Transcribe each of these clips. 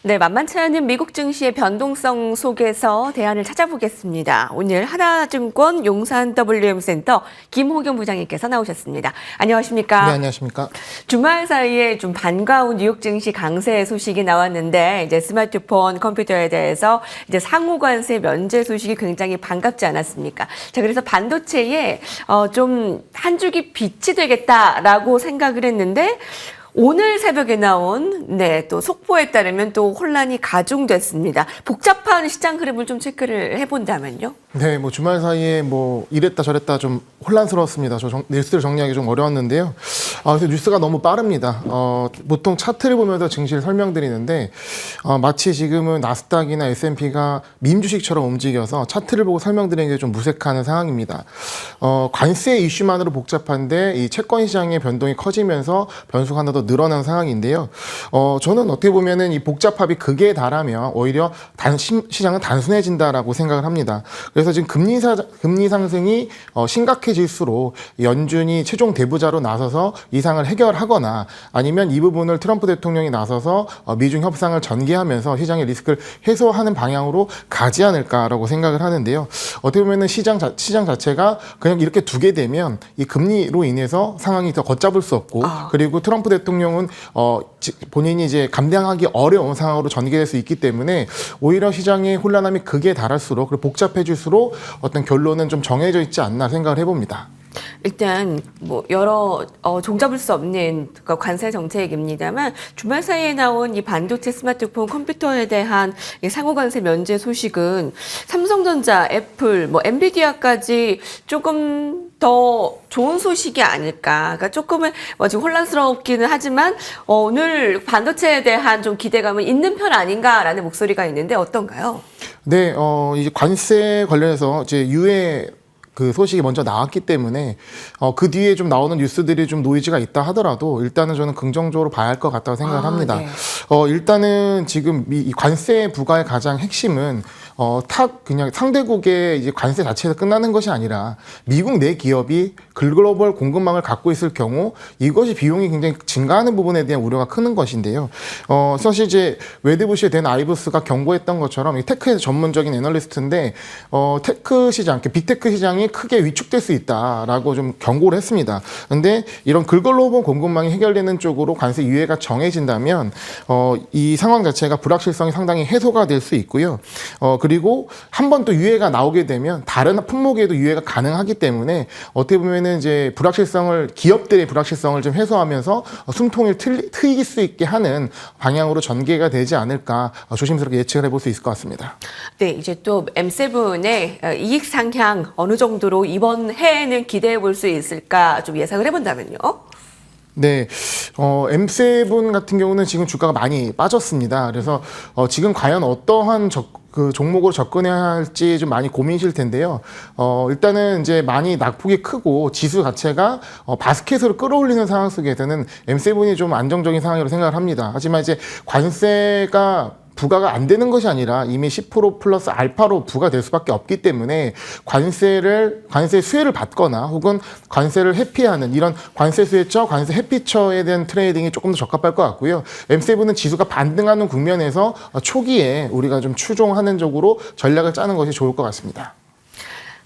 네, 만만치 않은 미국 증시의 변동성 속에서 대안을 찾아보겠습니다. 오늘 하나증권 용산 WM센터 김호경 부장님께서 나오셨습니다. 안녕하십니까? 네, 안녕하십니까? 주말 사이에 좀 반가운 뉴욕 증시 강세 소식이 나왔는데 이제 스마트폰, 컴퓨터에 대해서 이제 상호 관세 면제 소식이 굉장히 반갑지 않았습니까? 자, 그래서 반도체에 좀 한 줄기 빛이 되겠다라고 생각을 했는데 오늘 새벽에 나온 또 속보에 따르면 또 혼란이 가중됐습니다. 복잡한 시장 흐름을 좀 체크를 해본다면요? 네, 주말 사이에 이랬다 저랬다 좀 혼란스러웠습니다. 뉴스를 정리하기 좀 어려웠는데요. 그래서 뉴스가 너무 빠릅니다. 보통 차트를 보면서 증시를 설명드리는데 마치 지금은 나스닥이나 S&P가 밈 주식처럼 움직여서 차트를 보고 설명드리는 게 좀 무색한 상황입니다. 관세 이슈만으로 복잡한데 이 채권 시장의 변동이 커지면서 변수가 하나 더 늘어난 상황인데요. 저는 어떻게 보면은 이 복잡합이 극에 달하면 오히려 시장은 단순해진다라고 생각을 합니다. 그래서 지금 금리 상승이 심각해질수록 연준이 최종 대부자로 나서서 이상을 해결하거나 아니면 이 부분을 트럼프 대통령이 나서서 미중 협상을 전개하면서 시장의 리스크를 해소하는 방향으로 가지 않을까라고 생각을 하는데요. 어떻게 보면은 시장 자체가 그냥 이렇게 두게 되면 이 금리로 인해서 상황이 더 걷잡을 수 없고 그리고 트럼프 대통령은 본인이 이제 감당하기 어려운 상황으로 전개될 수 있기 때문에 오히려 시장의 혼란함이 극에 달할수록 그리고 복잡해질수록 어떤 결론은 좀 정해져 있지 않나 생각을 해봅니다. 일단 여러 종잡을 수 없는 관세 정책입니다만 주말 사이에 나온 이 반도체, 스마트폰, 컴퓨터에 대한 상호 관세 면제 소식은 삼성전자, 애플, 엔비디아까지 조금 더 좋은 소식이 아닐까. 그러니까 조금은 지금 혼란스럽기는 하지만 오늘 반도체에 대한 좀 기대감은 있는 편 아닌가라는 목소리가 있는데 어떤가요? 네, 이제 관세 관련해서 이제 유해 그 소식이 먼저 나왔기 때문에 그 뒤에 좀 나오는 뉴스들이 좀 노이즈가 있다 하더라도 일단은 저는 긍정적으로 봐야 할 것 같다고 생각을 합니다. 네. 일단은 지금 이 관세 부과의 가장 핵심은 그냥 상대국의 이제 관세 자체에서 끝나는 것이 아니라 미국 내 기업이 글로벌 공급망을 갖고 있을 경우 이것이 비용이 굉장히 증가하는 부분에 대한 우려가 큰 것인데요. 사실 이제 웨드부시의 댄 아이브스가 경고했던 것처럼 테크에서 전문적인 애널리스트인데 테크 시장, 빅테크 시장이 크게 위축될 수 있다라고 좀 경고를 했습니다. 근데 이런 글로벌 공급망이 해결되는 쪽으로 관세 유예가 정해진다면 이 상황 자체가 불확실성이 상당히 해소가 될 수 있고요. 그리고 한 번 또 유예가 나오게 되면 다른 품목에도 유예가 가능하기 때문에 어떻게 보면은 이제 기업들의 불확실성을 좀 해소하면서 숨통을 트이길 수 있게 하는 방향으로 전개가 되지 않을까 조심스럽게 예측을 해볼 수 있을 것 같습니다. 네, 이제 또 M7의 이익 상향 어느 정도로 이번 해에는 기대해 볼 수 있을까 좀 예상을 해본다면요? 네, M7 같은 경우는 지금 주가가 많이 빠졌습니다. 그래서 지금 과연 어떠한 그 종목으로 접근해야 할지 좀 많이 고민이실 텐데요. 일단은 이제 많이 낙폭이 크고 지수 자체가 바스켓으로 끌어올리는 상황 속에서는 M7이 좀 안정적인 상황이라고 생각을 합니다. 하지만 이제 관세가 부과가 안 되는 것이 아니라 이미 10% 플러스 알파로 부과될 수밖에 없기 때문에 관세 수혜를 받거나 혹은 관세를 회피하는 이런 관세 수혜처, 관세 회피처에 대한 트레이딩이 조금 더 적합할 것 같고요. M7은 지수가 반등하는 국면에서 초기에 우리가 좀 추종하는 쪽으로 전략을 짜는 것이 좋을 것 같습니다.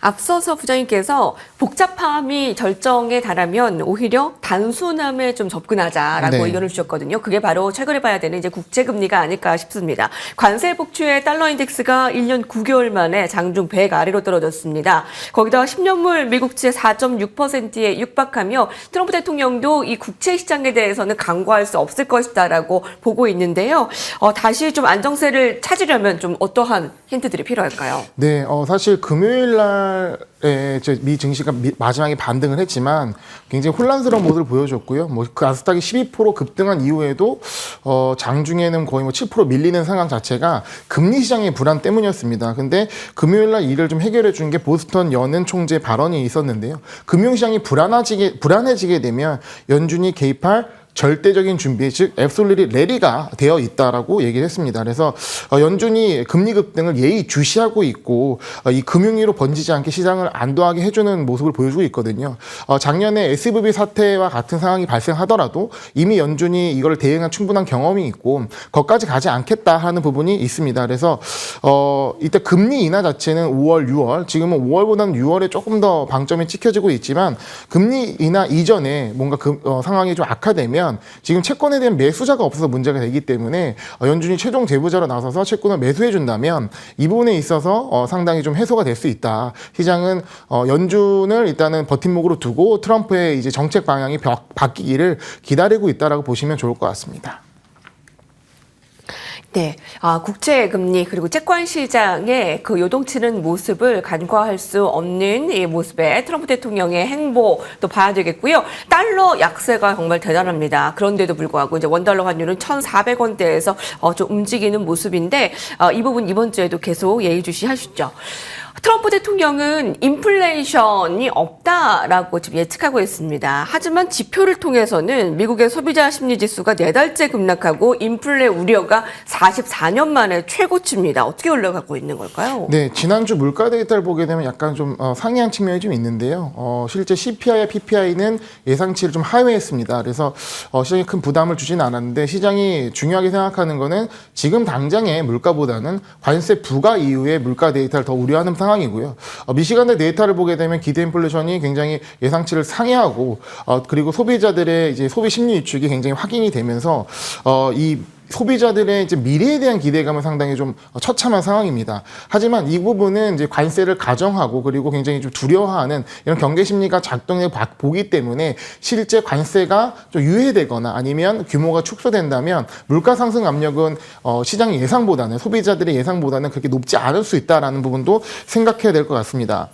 앞서서 부장님께서 복잡함이 절정에 달하면 오히려 단순함에 좀 접근하자라고 네. 의견을 주셨거든요. 그게 바로 최근에 봐야 되는 이제 국제금리가 아닐까 싶습니다. 관세 복추의 달러 인덱스가 1년 9개월 만에 장중 100 아래로 떨어졌습니다. 거기다가 10년물 미국채 4.6%에 육박하며 트럼프 대통령도 이 국채 시장에 대해서는 강구할 수 없을 것이다라고 보고 있는데요. 다시 좀 안정세를 찾으려면 좀 어떠한 힌트들이 필요할까요? 네, 사실 금요일 날 미 증시가 마지막에 반등을 했지만 굉장히 혼란스러운 모습을 보여줬고요. 그 나스닥이 12% 급등한 이후에도 장중에는 거의 7% 밀리는 상황 자체가 금리 시장의 불안 때문이었습니다. 근데 금요일 날 이를 좀 해결해 준 게 보스턴 연은 총재 발언이 있었는데요. 금융시장이 불안해지게 되면 연준이 개입할 절대적인 준비, 즉 앱솔루트 레디가 되어 있다라고 얘기를 했습니다. 그래서 연준이 금리 급등을 예의주시하고 있고 이 금융위로 번지지 않게 시장을 안도하게 해주는 모습을 보여주고 있거든요. 작년에 SVB 사태와 같은 상황이 발생하더라도 이미 연준이 이걸 대응한 충분한 경험이 있고 거기까지 가지 않겠다 하는 부분이 있습니다. 그래서 이때 금리 인하 자체는 5월, 6월, 지금은 5월보다는 6월에 조금 더 방점이 찍혀지고 있지만 금리 인하 이전에 뭔가 상황이 좀 악화되면 지금 채권에 대한 매수자가 없어서 문제가 되기 때문에 연준이 최종 제보자로 나서서 채권을 매수해 준다면 이 부분에 있어서 상당히 좀 해소가 될 수 있다. 시장은 연준을 일단은 버팀목으로 두고 트럼프의 이제 정책 방향이 바뀌기를 기다리고 있다라고 보시면 좋을 것 같습니다. 네, 국채 금리 그리고 채권 시장의 그 요동치는 모습을 간과할 수 없는 이 모습에 트럼프 대통령의 행보도 봐야 되겠고요. 달러 약세가 정말 대단합니다. 그런데도 불구하고 이제 원달러 환율은 1,400원대에서 좀 움직이는 모습인데 이 부분 이번 주에도 계속 예의주시하시죠. 트럼프 대통령은 인플레이션이 없다라고 지금 예측하고 있습니다. 하지만 지표를 통해서는 미국의 소비자 심리지수가 4달째 급락하고 인플레 우려가 44년 만에 최고치입니다. 어떻게 올라가고 있는 걸까요? 네, 지난주 물가 데이터를 보게 되면 약간 좀 상이한 측면이 좀 있는데요. 실제 CPI와 PPI는 예상치를 좀 하회했습니다. 그래서 시장에 큰 부담을 주지는 않았는데 시장이 중요하게 생각하는 거는 지금 당장의 물가보다는 관세 부과 이후의 물가 데이터를 더 우려하는 상황이고요. 미시간대 데이터를 보게 되면 기대 인플레이션이 굉장히 예상치를 상회하고 그리고 소비자들의 이제 소비 심리 위축이 굉장히 확인이 되면서 이 소비자들의 이제 미래에 대한 기대감은 상당히 좀 처참한 상황입니다. 하지만 이 부분은 이제 관세를 가정하고 그리고 굉장히 좀 두려워하는 이런 경계 심리가 작동해 보기 때문에 실제 관세가 좀 유예되거나 아니면 규모가 축소된다면 물가 상승 압력은 시장의 예상보다는 소비자들의 예상보다는 그렇게 높지 않을 수 있다라는 부분도 생각해야 될 것 같습니다.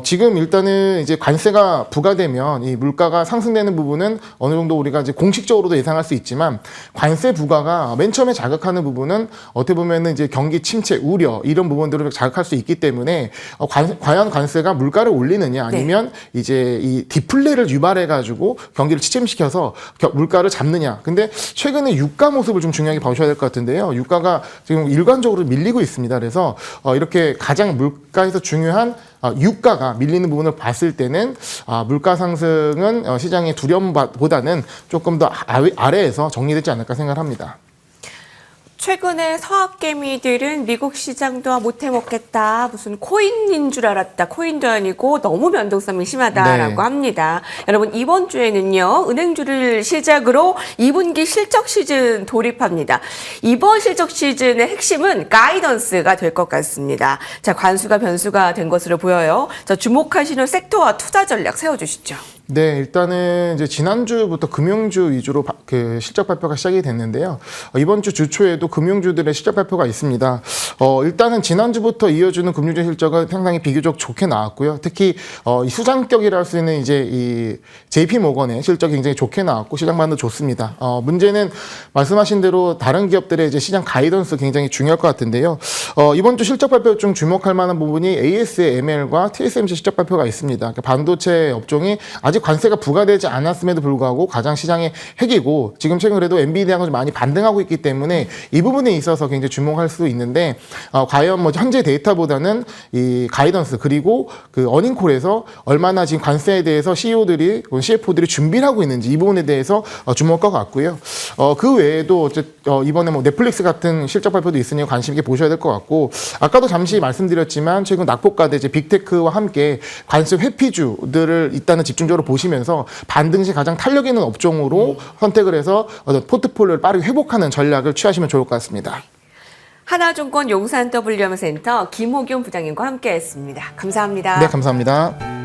지금 일단은 이제 관세가 부과되면 이 물가가 상승되는 부분은 어느 정도 우리가 이제 공식적으로도 예상할 수 있지만 관세 부과가 맨 처음에 자극하는 부분은 어떻게 보면은 이제 경기 침체 우려 이런 부분들을 자극할 수 있기 때문에 과연 관세가 물가를 올리느냐 아니면 이제 이 디플레를 유발해 가지고 경기를 침체시켜서 물가를 잡느냐. 근데 최근에 유가 모습을 좀 중요하게 보셔야 될 것 같은데요. 유가가 지금 일관적으로 밀리고 있습니다. 그래서 이렇게 가장 물가에서 중요한 유가가 밀리는 부분을 봤을 때는 물가 상승은 시장의 두려움보다는 조금 더 아래에서 정리되지 않을까 생각합니다. 최근에 서학개미들은 미국 시장도 못해 먹겠다. 무슨 코인인 줄 알았다. 코인도 아니고 너무 변동성이 심하다라고 합니다. 여러분 이번 주에는요. 은행주를 시작으로 2분기 실적 시즌 돌입합니다. 이번 실적 시즌의 핵심은 가이던스가 될 것 같습니다. 자, 관수가 변수가 된 것으로 보여요. 자, 주목하시는 섹터와 투자 전략 세워주시죠. 네, 일단은 이제 지난주부터 금융주 위주로 그 실적 발표가 시작이 됐는데요. 이번 주 주초에도 금융주들의 실적 발표가 있습니다. 일단은 지난주부터 이어주는 금융주 실적은 상당히 비교적 좋게 나왔고요. 특히 수장격이라 할 수 있는 이제 이 JP 모건의 실적이 굉장히 좋게 나왔고 시장 반응도 좋습니다. 문제는 말씀하신 대로 다른 기업들의 이제 시장 가이던스 굉장히 중요할 것 같은데요. 이번 주 실적 발표 중 주목할 만한 부분이 ASML과 TSMC 실적 발표가 있습니다. 그러니까 반도체 업종이 아직 관세가 부과되지 않았음에도 불구하고 가장 시장의 핵이고 지금 최근 그래도 엔비디아가 좀 많이 반등하고 있기 때문에 이 부분에 있어서 굉장히 주목할 수 있는데 과연 뭐 현재 데이터보다는 이 가이던스 그리고 그 어닝콜에서 얼마나 지금 관세에 대해서 CEO들이 CFO들이 준비를 하고 있는지 이 부분에 대해서 주목할 것 같고요. 그 외에도 이번에 뭐 넷플릭스 같은 실적 발표도 있으니 관심 있게 보셔야 될 것 같고 아까도 잠시 말씀드렸지만 최근 낙폭가대 이제 빅테크와 함께 관세 회피주들을 일단은 집중적으로 보시면서 반등 시 가장 탄력 있는 업종으로 선택을 해서 포트폴리오를 빠르게 회복하는 전략을 취하시면 좋을 것 같습니다. 하나증권 용산 WM센터 김호균 부장님과 함께했습니다. 감사합니다. 네, 감사합니다.